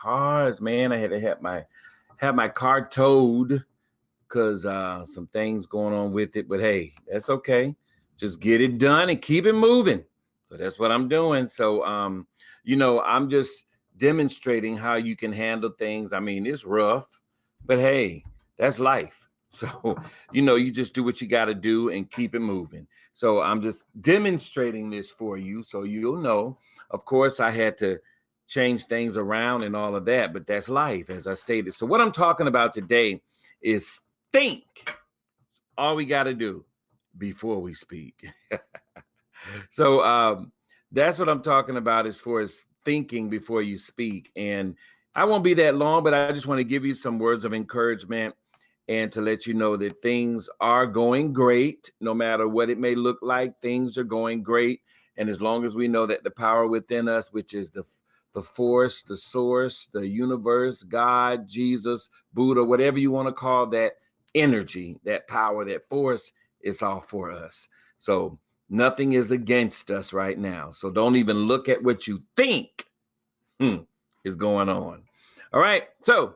cars, man. I had to have my car towed because some things going on with it. But hey, that's okay. Just get it done and keep it moving. So that's what I'm doing. So I'm just demonstrating how you can handle things. I mean, it's rough, but hey, that's life. So, you just do what you got to do and keep it moving. So I'm just demonstrating this for you so you'll know. Of course, I had to change things around and all of that, but that's life, as I stated. So what I'm talking about today is think. All we got to do before we speak. So that's what I'm talking about as far as thinking before you speak. And I won't be that long, but I just want to give you some words of encouragement and to let you know that things are going great. No matter what it may look like, things are going great. And as long as we know that the power within us, which is the force, the source, the universe, God, Jesus, Buddha, whatever you want to call that energy, that power, that force, it's all for us. So nothing is against us right now. So don't even look at what you think is going on. All right. So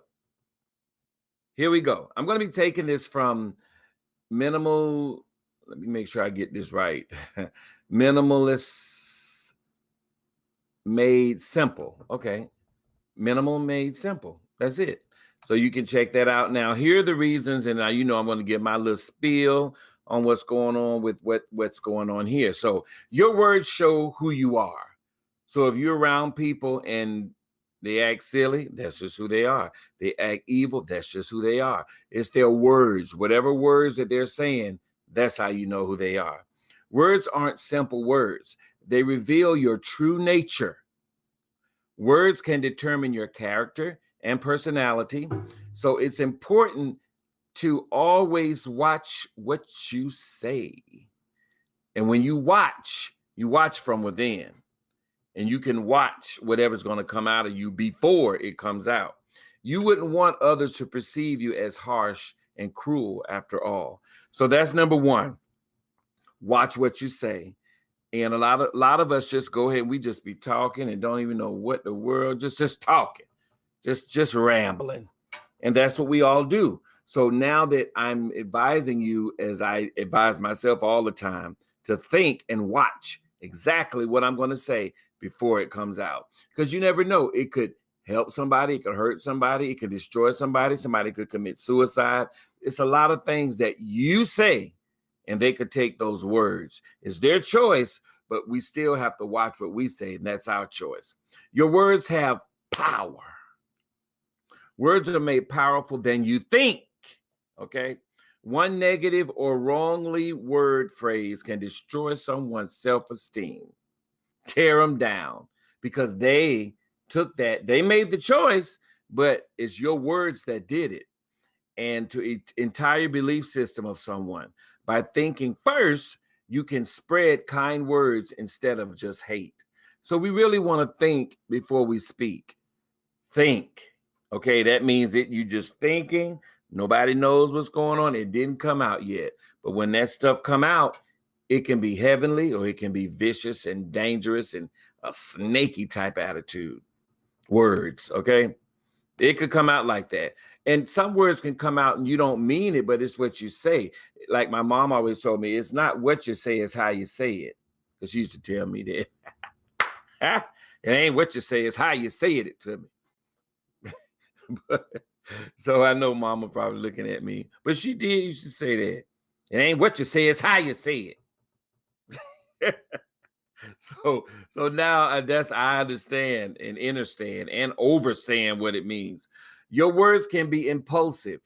here we go. I'm going to be taking this from minimal. Let me make sure I get this right. Minimalist made simple. Okay. Minimal made simple. That's it. So you can check that out. Now, here are the reasons. And now, I'm going to give my little spiel on what's going on with what's going on here. So your words show who you are. So if you're around people and they act silly, that's just who they are. They act evil, that's just who they are. It's their words, whatever words that they're saying, that's how you know who they are. Words aren't simple words. They reveal your true nature. Words can determine your character and personality. So it's important to always watch what you say. And when you watch from within. And you can watch whatever's going to come out of you before it comes out. You wouldn't want others to perceive you as harsh and cruel after all. So that's number one. Watch what you say. And a lot of us just go ahead and we just be talking and don't even know what the world, just talking, just rambling. And that's what we all do. So now that I'm advising you, as I advise myself all the time, to think and watch exactly what I'm going to say before it comes out. Because you never know. It could help somebody. It could hurt somebody. It could destroy somebody. Somebody could commit suicide. It's a lot of things that you say, and they could take those words. It's their choice, but we still have to watch what we say, and that's our choice. Your words have power. Words are made powerful than you think, okay? One negative or wrongly word phrase can destroy someone's self-esteem, tear them down, because they took that, they made the choice, but it's your words that did it. And to entire belief system of someone. By thinking first, you can spread kind words instead of just hate. So we really want to think before we speak. Think. Okay, that means that you just thinking. Nobody knows what's going on. It didn't come out yet. But when that stuff come out, it can be heavenly or it can be vicious and dangerous and a snaky type attitude. Words, okay? It could come out like that. And some words can come out and you don't mean it, but it's what you say. Like my mom always told me, it's not what you say, it's how you say it. Because she used to tell me that. It ain't what you say, it's how you say it to me. So I know mama probably looking at me, but she did used to say that. It ain't what you say, it's how you say it. So now I understand and understand and overstand what it means. Your words can be impulsive.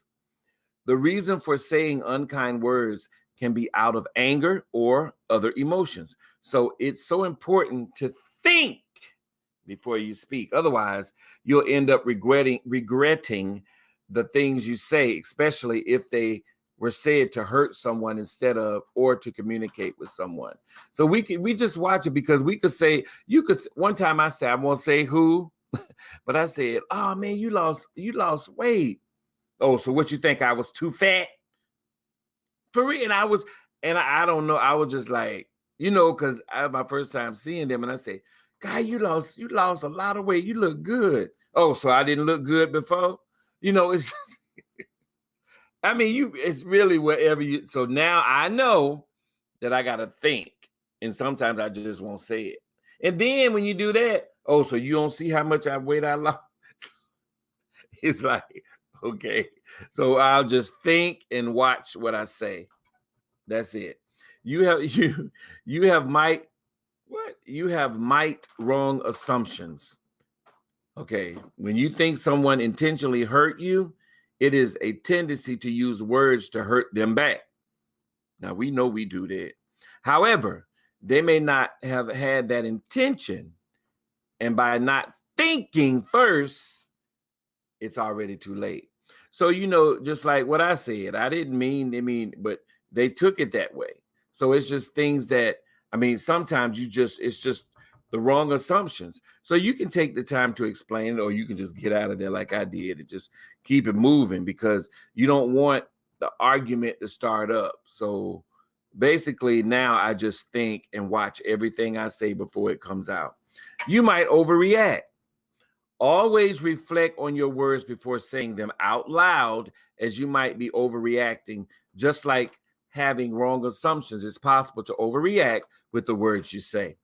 The reason for saying unkind words can be out of anger or other emotions. So it's so important to think before you speak. Otherwise, you'll end up regretting the things you say, especially if they were said to hurt someone instead of or to communicate with someone. So we just watch it because we could say, one time I said, I won't say who, but I said, oh man, you lost weight. Oh, so what you think, I was too fat? For real. And I don't know, I was just like, because I had my first time seeing them and I say, God, you lost a lot of weight. You look good. Oh, so I didn't look good before? It's just, I mean, it's really wherever you, so now I know that I got to think. And sometimes I just won't say it. And then when you do that, oh, so you don't see how much weight I lost? It's like, okay. So I'll just think and watch what I say. That's it. You have you have might what? You have might wrong assumptions. Okay. When you think someone intentionally hurt you, it is a tendency to use words to hurt them back. Now we know we do that. However, they may not have had that intention. And by not thinking first, it's already too late. So, just like what I said, I didn't mean, but they took it that way. So it's just things that, I mean, sometimes it's just the wrong assumptions. So you can take the time to explain it, or you can just get out of there like I did and just keep it moving, because you don't want the argument to start up. So basically, now I just think and watch everything I say before it comes out. You might overreact. Always reflect on your words before saying them out loud, as you might be overreacting. Just like having wrong assumptions, it's possible to overreact with the words you say.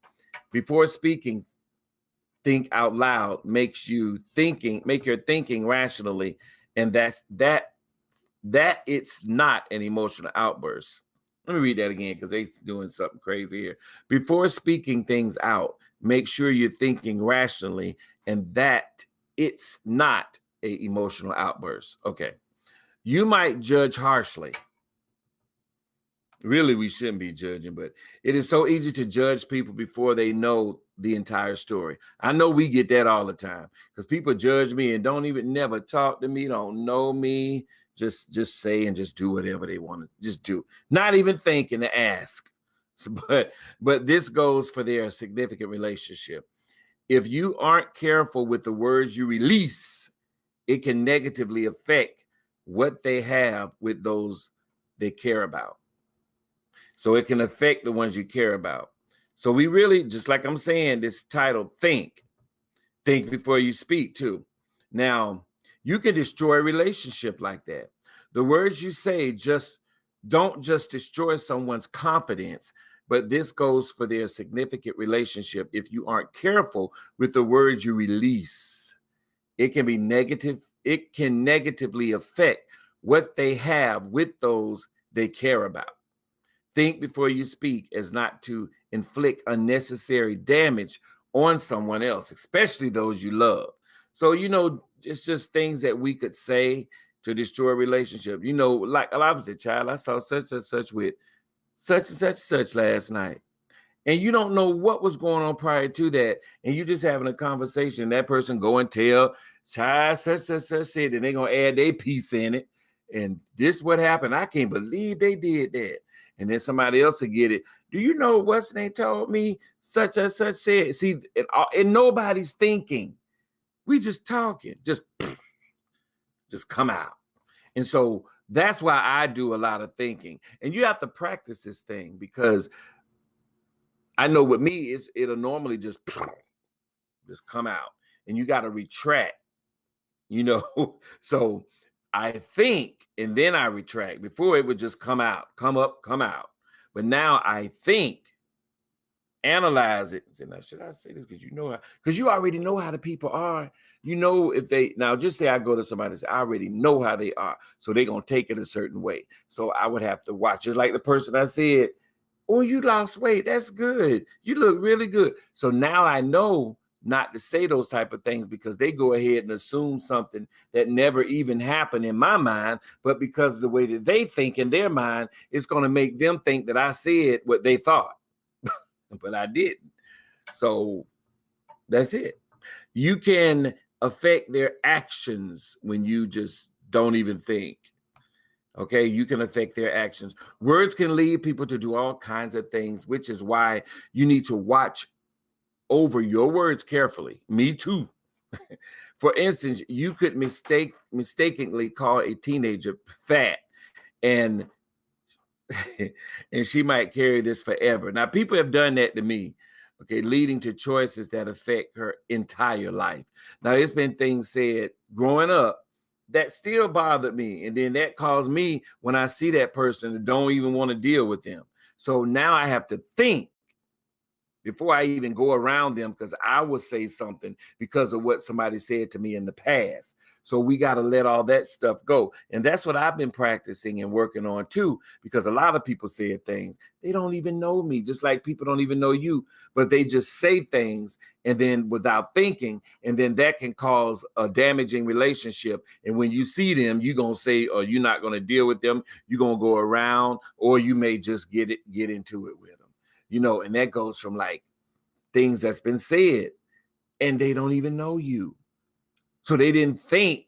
Before speaking, think out loud. Make your thinking rationally, and that it's not an emotional outburst. Let me read that again, because they're doing something crazy here. Before speaking things out, make sure you're thinking rationally, and that it's not an emotional outburst. Okay. You might judge harshly. Really, we shouldn't be judging, but it is so easy to judge people before they know the entire story. I know we get that all the time, because people judge me and don't even never talk to me, don't know me, just say and just do whatever they want to just do, not even thinking to ask. So, but this goes for their significant relationship. If you aren't careful with the words you release, it can negatively affect what they have with those they care about. So it can affect the ones you care about. So we really, just like I'm saying, this title, think before you speak too. Now, you can destroy a relationship like that. The words you say don't just destroy someone's confidence, but this goes for their significant relationship. If you aren't careful with the words you release, it can be negative. It can negatively affect what they have with those they care about. Think before you speak, as not to inflict unnecessary damage on someone else, especially those you love. So, it's just things that we could say to destroy a relationship. Like I was a child, I saw such and such with such and such last night. And you don't know what was going on prior to that. And you just having a conversation. That person go and tell child such shit, and they're gonna add their piece in it. And this what happened. I can't believe they did that. And then somebody else will get it. Do you know what's they told me? Such and such said. See, and nobody's thinking. We just talking. Just come out. And so that's why I do a lot of thinking. And you have to practice this thing, because I know with me, it'll normally just come out, and you got to retract, So I think, and then I retract. Before, it would just come out, come up, come out. But now I think, analyze it, and say, now, should I say this? Because you already know how the people are. If now just say I go to somebody and say, I already know how they are. So they're going to take it a certain way. So I would have to watch. Just like the person I said, oh, you lost weight. That's good. You look really good. So now I know not to say those type of things, because they go ahead and assume something that never even happened in my mind. But because of the way that they think in their mind, it's going to make them think that I said what they thought. But I didn't. So that's it. You can affect their actions when you just don't even think. Okay, you can affect their actions. Words can lead people to do all kinds of things, which is why you need to watch over your words carefully. Me too. For instance, you could mistakenly call a teenager fat, and and she might carry this forever. Now, people have done that to me. okay, leading to choices that affect her entire life. Now, it's been things said growing up that still bothered me. And then that caused me, when I see that person, to don't even want to deal with them. So now I have to think before I even go around them, because I will say something because of what somebody said to me in the past. So we got to let all that stuff go. And that's what I've been practicing and working on too, because a lot of people said things. They don't even know me, just like people don't even know you, but they just say things and then without thinking, and then that can cause a damaging relationship. And when you see them, you're going to say, or you're not going to deal with them. You're going to go around, or you may just get into it with them. And that goes from like things that's been said and they don't even know you. So they didn't think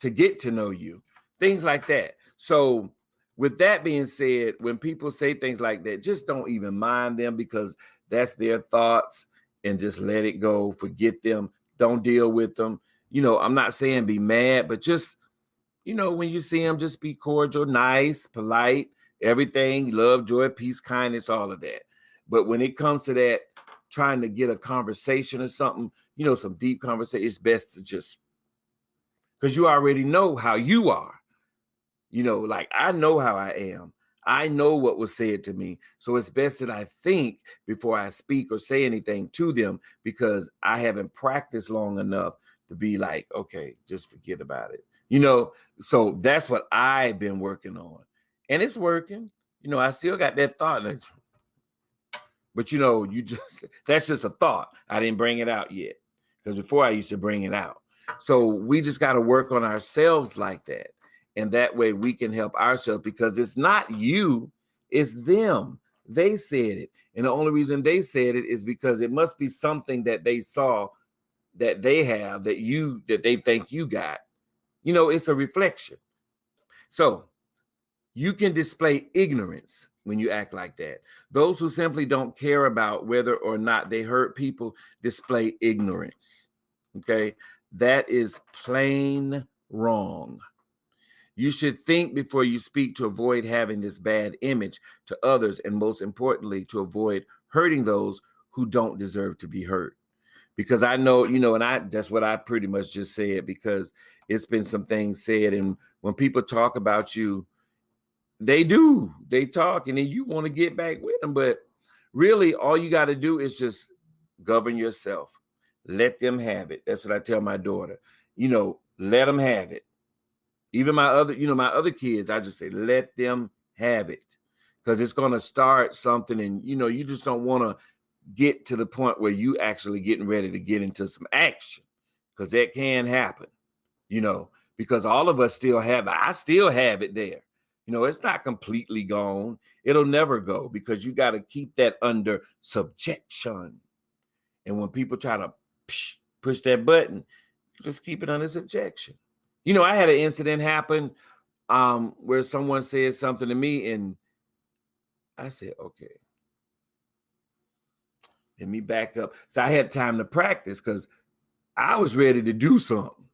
to get to know you, things like that. So with that being said, when people say things like that, just don't even mind them, because that's their thoughts, and just let it go. Forget them. Don't deal with them. I'm not saying be mad, but just, when you see them, just be cordial, nice, polite, everything, love, joy, peace, kindness, all of that. But when it comes to that, trying to get a conversation or something, some deep conversation, it's best to just, because you already know how you are. Like I know how I am. I know what was said to me. So it's best that I think before I speak or say anything to them, because I haven't practiced long enough to be like, okay, just forget about it. So that's what I've been working on. And it's working. I still got that thought. But that's just a thought. I didn't bring it out yet, because before I used to bring it out. So we just got to work on ourselves like that. And that way we can help ourselves, because it's not you, it's them. They said it. And the only reason they said it is because it must be something that they saw that they have that they think you got. It's a reflection. So you can display ignorance when you act like that. Those who simply don't care about whether or not they hurt people display ignorance. Okay? That is plain wrong. You should think before you speak to avoid having this bad image to others, and most importantly, to avoid hurting those who don't deserve to be hurt. Because I know, and that's what I pretty much just said, because it's been some things said. And when people talk about you, they talk, and then you want to get back with them. But really, all you got to do is just govern yourself. Let them have it. That's what I tell my daughter. Let them have it. Even my other kids, I just say, let them have it. Because it's going to start something, and, you just don't want to get to the point where you actually getting ready to get into some action, because that can happen, because all of us still have it. I still have it there. It's not completely gone. It'll never go, because you got to keep that under subjection. And when people try to push that button, just keep it under subjection. I had an incident happen where someone said something to me, and I said, okay, let me back up. So I had time to practice, because I was ready to do something.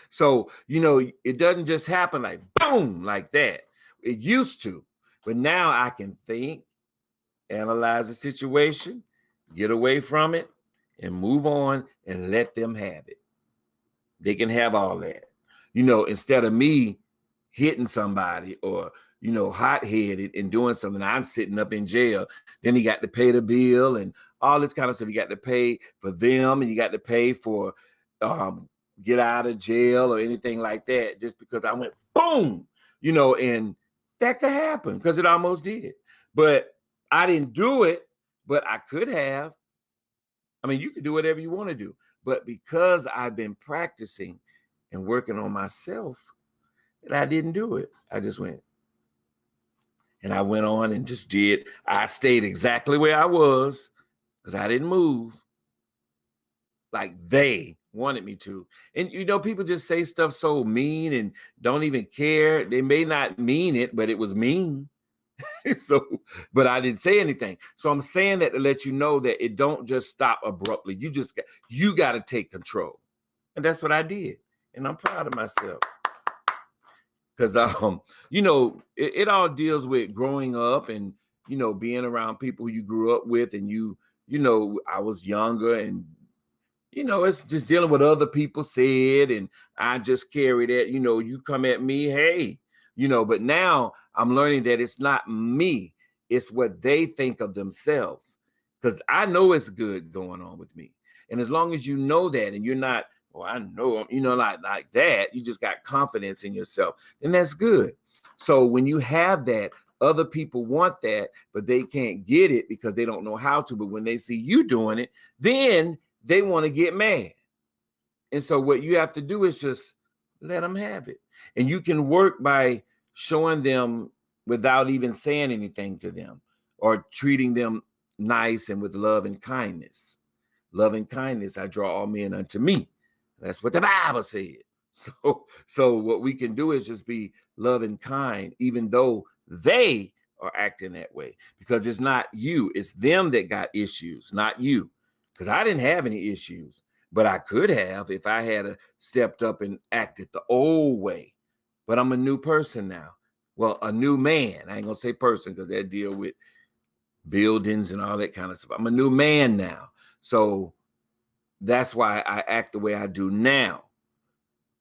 So, it doesn't just happen like boom, like that. It used to, but now I can think, analyze the situation, get away from it, and move on, and let them have it. They can have all that. Instead of me hitting somebody, or, hot-headed and doing something, I'm sitting up in jail. Then you got to pay the bill and all this kind of stuff. You got to pay for them, and you got to pay for get out of jail or anything like that, just because I went boom, and that could happen, because it almost did. But I didn't do it, but I could have. I mean, you could do whatever you want to do. But because I've been practicing and working on myself, and I didn't do it. I just went. And I went on and just did. I stayed exactly where I was, because I didn't move like they wanted me to. And, people just say stuff so mean and don't even care. They may not mean it, but it was mean. So, but I didn't say anything. So I'm saying that to let you know that it don't just stop abruptly. You got to take control. And that's what I did. And I'm proud of myself. Because, it all deals with growing up and, being around people who you grew up with, and you I was younger and it's just dealing with other people said, and I just carry that, you come at me, hey, but now I'm learning that it's not me, it's what they think of themselves. Because I know it's good going on with me. And as long as you know that and you're not, well, I know, like that, you just got confidence in yourself, then that's good. So when you have that, other people want that, but they can't get it because they don't know how to. But when they see you doing it, then they want to get mad. And so what you have to do is just let them have it. And you can work by showing them without even saying anything to them or treating them nice and with love and kindness. Love and kindness, I draw all men unto me. That's what the Bible said. So what we can do is just be love and kind, even though they are acting that way, because it's not you, it's them that got issues, not you. Because I didn't have any issues, but I could have if I had stepped up and acted the old way. But I'm a new person now. Well, a new man. I ain't gonna say person because they deal with buildings and all that kind of stuff. I'm a new man now. So that's why I act the way I do now.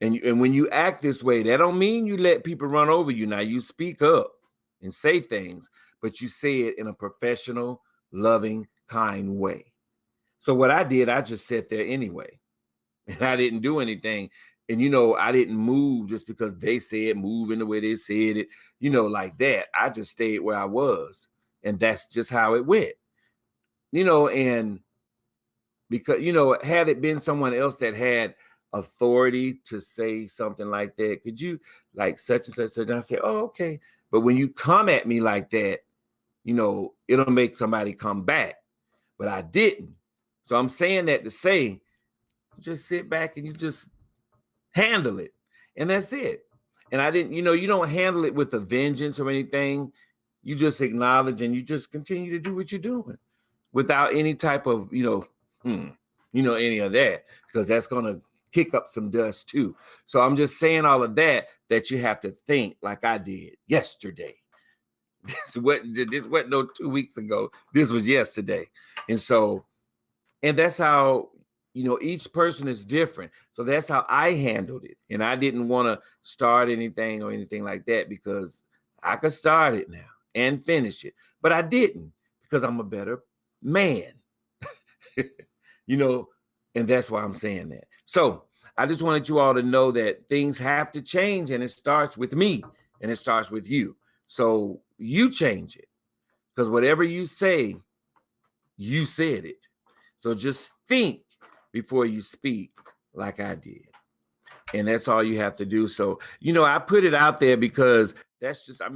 And when you act this way, that don't mean you let people run over you. Now you speak up and say things, but you say it in a professional, loving, kind way. So what I did, I just sat there anyway. And I didn't do anything. And, I didn't move just because they said move in the way they said it, like that. I just stayed where I was. And that's just how it went. And because, had it been someone else that had authority to say something like that, could you like such and such, and I say, oh, okay. But when you come at me like that, it'll make somebody come back. But I didn't. So I'm saying that to say, just sit back and you just handle it. And that's it. And I didn't, you don't handle it with a vengeance or anything. You just acknowledge and you just continue to do what you're doing without any type of, any of that, because that's going to kick up some dust too. So I'm just saying all of that you have to think like I did yesterday. This wasn't no 2 weeks ago. This was yesterday. And that's how, each person is different. So that's how I handled it. And I didn't want to start anything or anything like that because I could start it now and finish it. But I didn't because I'm a better man. And that's why I'm saying that. So I just wanted you all to know that things have to change, and it starts with me and it starts with you. So you change it, because whatever you say, you said it. So just think before you speak like I did. And that's all you have to do. So, I put it out there because that's just, I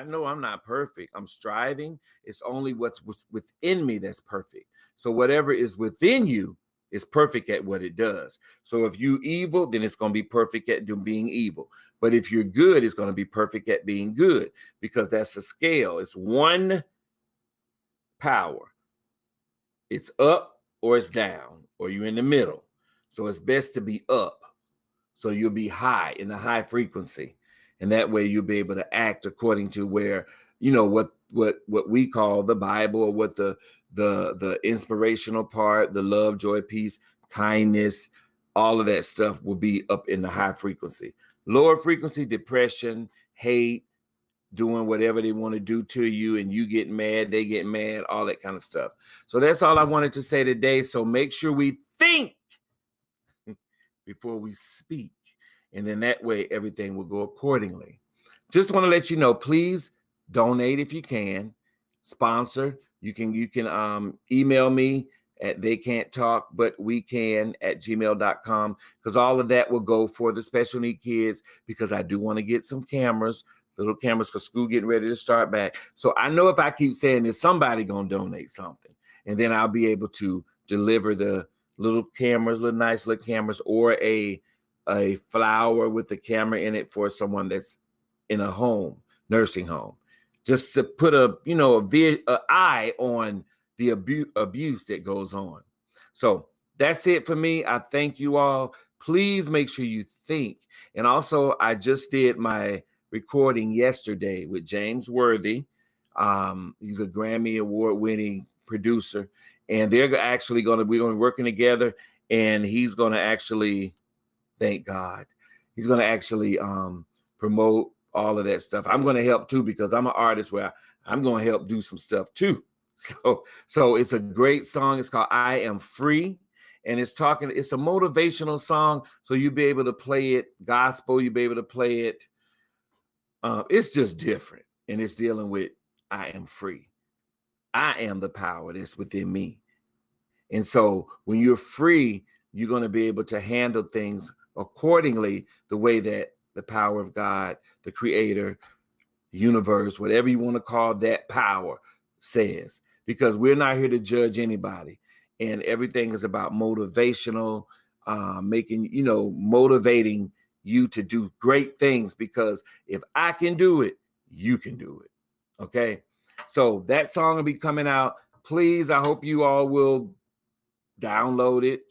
know I'm not perfect. I'm striving. It's only what's within me that's perfect. So whatever is within you is perfect at what it does. So if you evil, then it's going to be perfect at being evil. But if you're good, it's going to be perfect at being good, because that's a scale. It's one power. It's up or it's down, or you're in the middle. So it's best to be up. So you'll be high, in the high frequency. And that way you'll be able to act according to where, what we call the Bible, or what the inspirational part, the love, joy, peace, kindness, all of that stuff will be up in the high frequency. Lower frequency, depression, hate, doing whatever they want to do to you, and you get mad, they get mad, all that kind of stuff. So that's all I wanted to say today. So make sure we think before we speak, and then that way everything will go accordingly. Just want to let you know, please donate if you can, sponsor. You can email me at theycan'ttalkbutwecan@gmail.com, because all of that will go for the special need kids, because I do want to get some cameras, little cameras, for school getting ready to start back. So I know if I keep saying this, somebody gonna donate something, and then I'll be able to deliver the little cameras, little nice little cameras, or a flower with the camera in it for someone that's in a home, nursing home, just to put a eye on the abuse that goes on. So that's it for me. I thank you all. Please make sure you think. And also, I just did my recording yesterday with James Worthy. He's a Grammy Award-winning producer, and we're going to be working together, and he's going to actually, thank God, he's going to actually promote all of that stuff. I'm going to help too, because I'm an artist where I'm going to help do some stuff too. So it's a great song. It's called I Am Free. And it's a motivational song. So you'll be able to play it gospel. You'll be able to play it. It's just different. And it's dealing with I am free. I am the power that's within me. And so when you're free, you're going to be able to handle things accordingly, the way that the power of God, the creator, the universe, whatever you want to call that power, says. Because we're not here to judge anybody. And everything is about motivational, motivating you to do great things. Because if I can do it, you can do it. Okay? So that song will be coming out. Please, I hope you all will download it,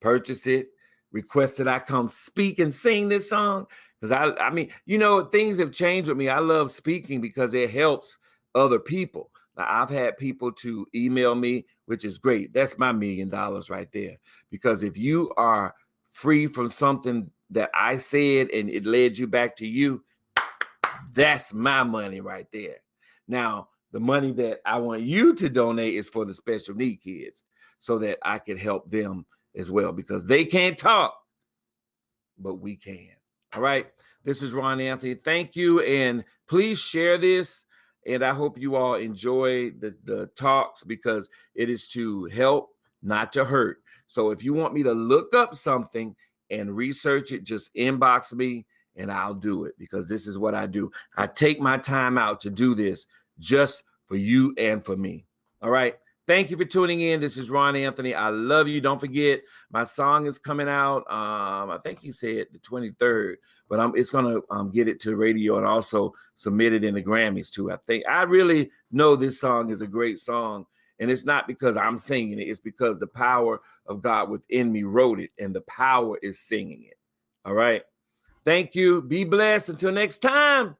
purchase it, request that I come speak and sing this song. Because I mean, things have changed with me. I love speaking because it helps other people. Now, I've had people to email me, which is great. That's my $1 million right there. Because if you are free from something that I said and it led you back to you, that's my money right there. Now, the money that I want you to donate is for the special need kids, so that I can help them as well, because they can't talk, but we can. All right. This is Ron Anthony. Thank you. And please share this. And I hope you all enjoy the talks, because it is to help, not to hurt. So if you want me to look up something and research it, just inbox me and I'll do it, because this is what I do. I take my time out to do this just for you and for me. All right. Thank you for tuning in. This is Ron Anthony. I love you. Don't forget, my song is coming out. I think he said the 23rd, but it's going to get it to radio and also submit it in the Grammys too. I really know this song is a great song. And it's not because I'm singing it. It's because the power of God within me wrote it, and the power is singing it. All right. Thank you. Be blessed. Until next time.